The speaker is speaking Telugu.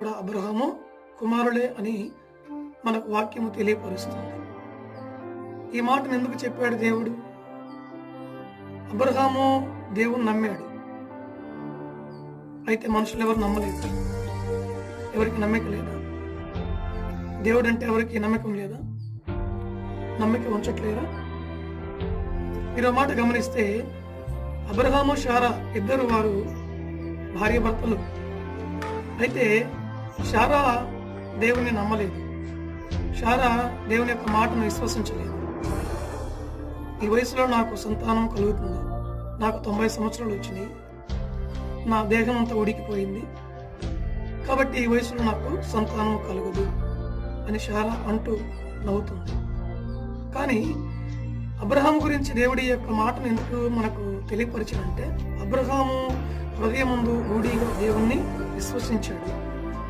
కూడా అబ్రహాము కుమారులే అని మనకు వాక్యము తెలియపరుస్తుంది. ఈ మాటను ఎందుకు చెప్పాడు దేవుడు? అబ్రహాము దేవుని నమ్మాడు, అయితే మనుషులు ఎవరు నమ్మలేదు. ఎవరికి నమ్మకం లేదా? దేవుడు అంటే ఎవరికి నమ్మకం లేదా? నమ్మకం ఉంచట్లేరా? మీరు మాట గమనిస్తే అబ్రహాము శారా ఇద్దరు వారు భార్య భర్తలు. అయితే శారా దేవుని నమ్మలేదు. శారా దేవుని యొక్క మాటను విశ్వసించలేదు. ఈ వయసులో నాకు సంతానం కలుగుతుంది, నాకు 90 సంవత్సరాలు వచ్చినాయి, నా దేహం అంతా ఉడికిపోయింది, కాబట్టి ఈ వయసులో నాకు సంతానం కలుగదు అని శారా అంటూ నవ్వుతుంది. కానీ అబ్రహాము గురించి దేవుడి యొక్క మాటను ఎందుకు మనకు తెలియపరిచాడంటే, అబ్రహాము హృదయమందు రూఢిగా దేవుణ్ణి విశ్వసించాడు.